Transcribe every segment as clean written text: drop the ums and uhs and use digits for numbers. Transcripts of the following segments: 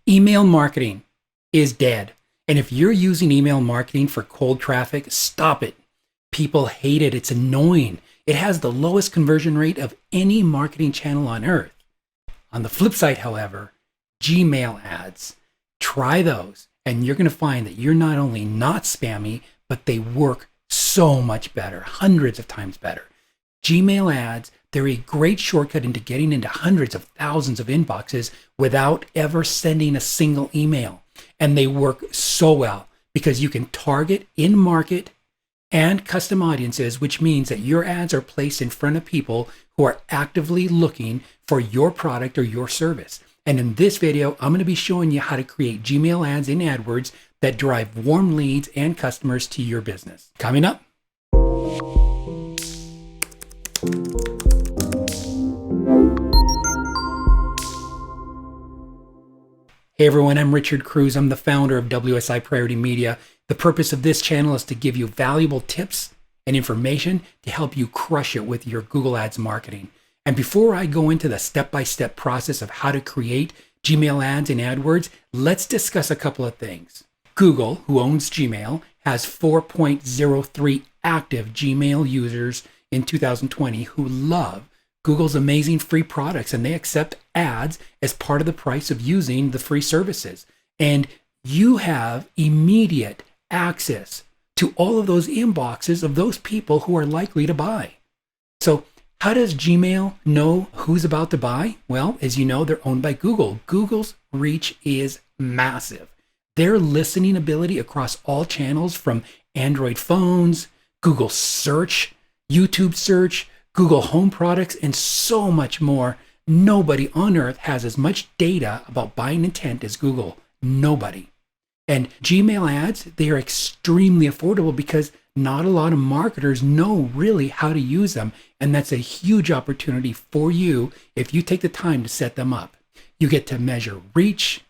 Email marketing is dead. And if you're using email marketing for cold traffic, stop it. People hate it. It's annoying. It has the lowest conversion rate of any marketing channel on earth. On the flip side, however, Gmail ads, try those, and you're going to find that you're not only not spammy, but they work so much better, hundreds of times better. Gmail ads, they're a great shortcut into getting into hundreds of thousands of inboxes without ever sending a single email. And they work so well because you can target in market and custom audiences, which means that your ads are placed in front of people who are actively looking for your product or your service. And in this video, I'm going to be showing you how to create Gmail ads in AdWords that drive warm leads and customers to your business. Coming up. Hey everyone, I'm Richard Cruz. I'm the founder of WSI Priority Media. The purpose of this channel is to give you valuable tips and information to help you crush it with your Google Ads marketing. And before I go into the step-by-step process of how to create Gmail ads in AdWords, let's discuss a couple of things. Google, who owns Gmail, has 4.03 active Gmail users in 2020 who love Google's amazing free products, and they accept ads as part of the price of using the free services. And you have immediate access to all of those inboxes of those people who are likely to buy. So how does Gmail know who's about to buy? Well, as you know, they're owned by Google. Google's reach is massive. Their listening ability across all channels, from Android phones, Google search, YouTube search, Google Home products, and so much more. Nobody on earth has as much data about buying intent as Google. Nobody. And Gmail ads, they are extremely affordable because not a lot of marketers know really how to use them. And that's a huge opportunity for you if you take the time to set them up. You get to measure reach,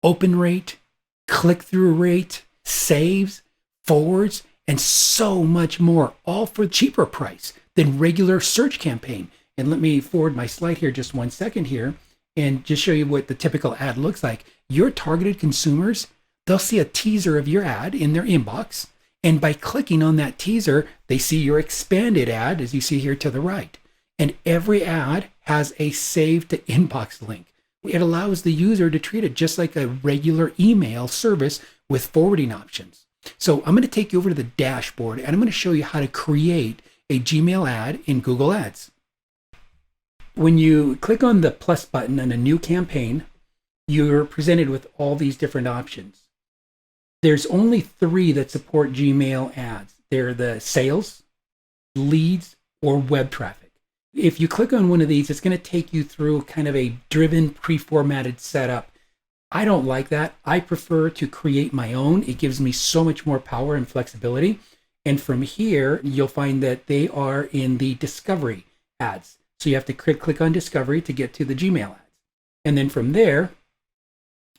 open rate, click-through rate, saves, forwards, and so much more, all for a cheaper price than regular search campaign. And let me forward my slide here just 1 second here and just show you what the typical ad looks like. Your targeted consumers, they'll see a teaser of your ad in their inbox. And by clicking on that teaser, they see your expanded ad, as you see here to the right. And every ad has a save to inbox link. It allows the user to treat it just like a regular email service with forwarding options. So I'm going to take you over to the dashboard and I'm going to show you how to create a Gmail ad in Google Ads. When you click on the plus button on a new campaign, you're presented with all these different options. There's only 3 that support Gmail ads. They're the sales, leads, or web traffic. If you click on one of these, it's going to take you through kind of a driven, pre-formatted setup. I don't like that. I prefer to create my own. It gives me so much more power and flexibility. And from here, you'll find that they are in the discovery ads. So you have to click on discovery to get to the Gmail ads. And then from there,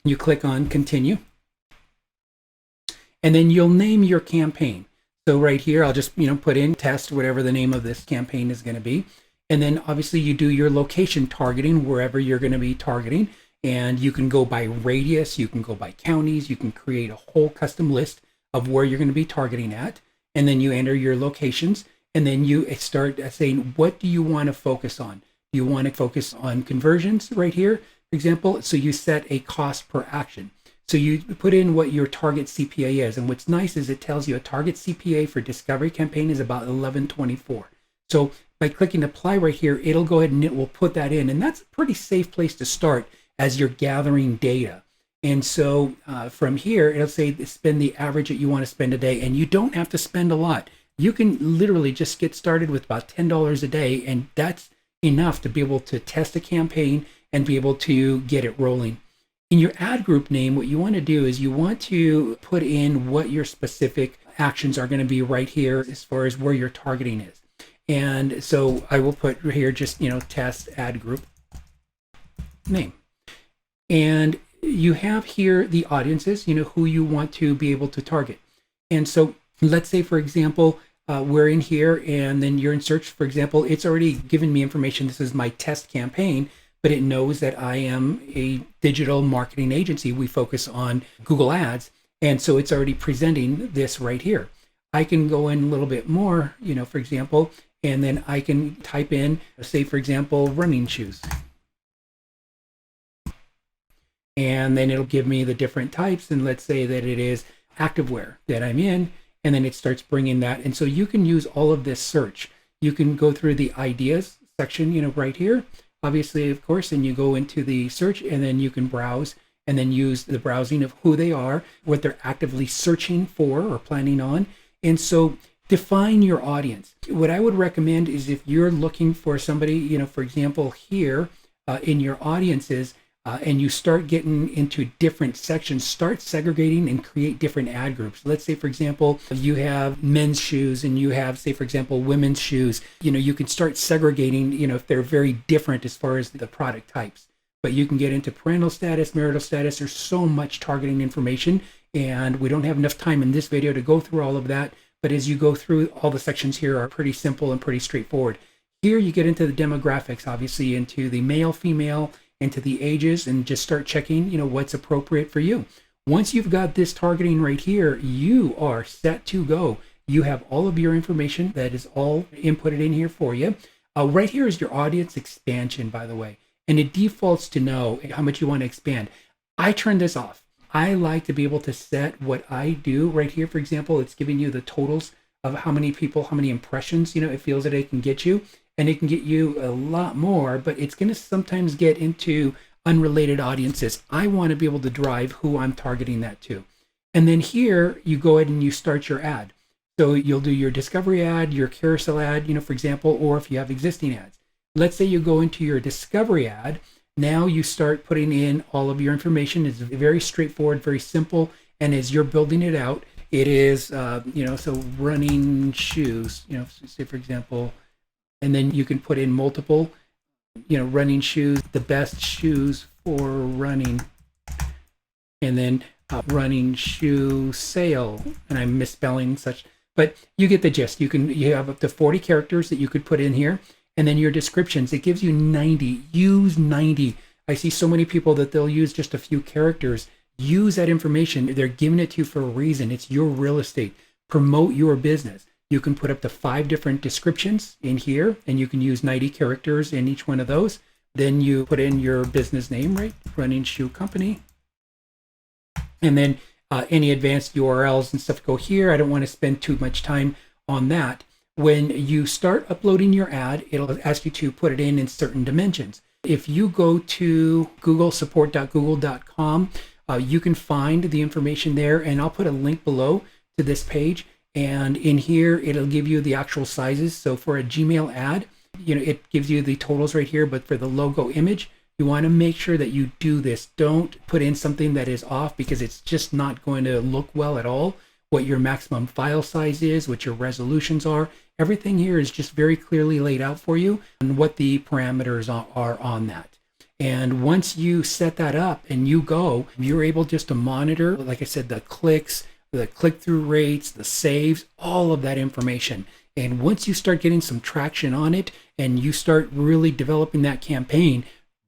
you click on continue. And then you'll name your campaign. So right here, I'll just put in test, whatever the name of this campaign is going to be. And then obviously you do your location targeting wherever you're going to be targeting. And you can go by radius, you can go by counties, you can create a whole custom list of where you're going to be targeting at. And then you enter your locations, and then you start saying, what do you want to focus on? Do you want to focus on conversions right here, for example? So you set a cost per action. So you put in what your target CPA is. And what's nice is it tells you a target CPA for discovery campaign is about $11.24. So by clicking apply right here, it'll go ahead and it will put that in. And that's a pretty safe place to start as you're gathering data. And so from here, it'll say spend the average that you want to spend a day. And you don't have to spend a lot. You can literally just get started with about $10 a day. And that's enough to be able to test a campaign and be able to get it rolling. In your ad group name, what you want to do is you want to put in what your specific actions are going to be right here as far as where your targeting is. And so I will put here just, test ad group name. And you have here the audiences, who you want to be able to target. And so let's say, for example, we're in here and then you're in search, for example, it's already given me information. This is my test campaign, but it knows that I am a digital marketing agency. We focus on Google Ads. And so it's already presenting this right here. I can go in a little bit more, for example, and then I can type in, say, for example, running shoes. And then it'll give me the different types. And let's say that it is activewear that I'm in, and then it starts bringing that. And so you can use all of this search. You can go through the ideas section, right here, obviously, of course, and you go into the search, and then you can browse and then use the browsing of who they are, what they're actively searching for or planning on. And so define your audience. What I would recommend is if you're looking for somebody, for example, here in your audiences, and you start getting into different sections, start segregating and create different ad groups. Let's say, for example, you have men's shoes and you have, say, for example, women's shoes. You can start segregating, if they're very different as far as the product types. But you can get into parental status, marital status. There's so much targeting information, and we don't have enough time in this video to go through all of that. But as you go through, all the sections here are pretty simple and pretty straightforward. Here you get into the demographics, obviously, into the male, female, into the ages, and just start checking, what's appropriate for you. Once you've got this targeting right here, you are set to go. You have all of your information that is all inputted in here for you. Right here is your audience expansion, by the way. And it defaults to know how much you want to expand. I turn this off. I like to be able to set what I do right here. For example, it's giving you the totals of how many people, how many impressions, it feels that it can get you. And it can get you a lot more, but it's going to sometimes get into unrelated audiences. I want to be able to drive who I'm targeting that to. And then here you go ahead and you start your ad. So you'll do your discovery ad, your carousel ad, for example, or if you have existing ads. Let's say you go into your discovery ad. Now you start putting in all of your information. It's very straightforward, very simple. And as you're building it out, it is, so running shoes, say for example, and then you can put in multiple, running shoes, the best shoes for running, and then running shoe sale. And I'm misspelling such, but you get the gist. You have up to 40 characters that you could put in here. And then your descriptions, it gives you 90. Use 90. I see so many people that they'll use just a few characters. Use that information. They're giving it to you for a reason. It's your real estate. Promote your business. You can put up to 5 different descriptions in here, and you can use 90 characters in each one of those. Then you put in your business name, right? Running Shoe Company. And then any advanced URLs and stuff go here. I don't want to spend too much time on that. When you start uploading your ad, it'll ask you to put it in certain dimensions. If you go to support.google.com, you can find the information there, and I'll put a link below to this page. And in here, it'll give you the actual sizes. So for a Gmail ad, it gives you the totals right here, but for the logo image, you want to make sure that you do this. Don't put in something that is off, because it's just not going to look well at all. What your maximum file size is, what your resolutions are. Everything here is just very clearly laid out for you and what the parameters are on that. And once you set that up and you're able just to monitor, like I said, the clicks, the click-through rates, the saves, all of that information. And once you start getting some traction on it and you start really developing that campaign,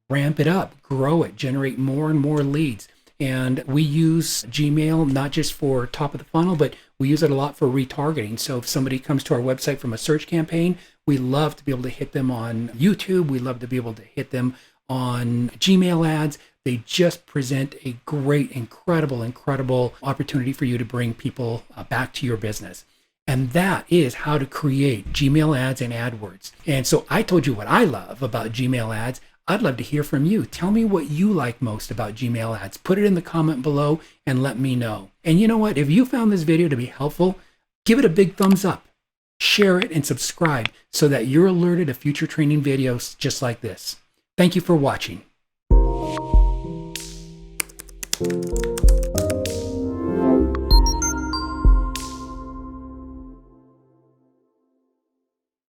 ramp it up, grow it, generate more and more leads. And we use Gmail not just for top of the funnel, but we use it a lot for retargeting. So if somebody comes to our website from a search campaign, we love to be able to hit them on YouTube. We love to be able to hit them on Gmail ads. They just present a great, incredible opportunity for you to bring people back to your business. And that is how to create Gmail ads and AdWords. And so I told you what I love about Gmail ads. I'd love to hear from you. Tell me what you like most about Gmail ads. Put it in the comment below and let me know. And you know what? If you found this video to be helpful, give it a big thumbs up, share it, and subscribe so that you're alerted of future training videos just like this. Thank you for watching.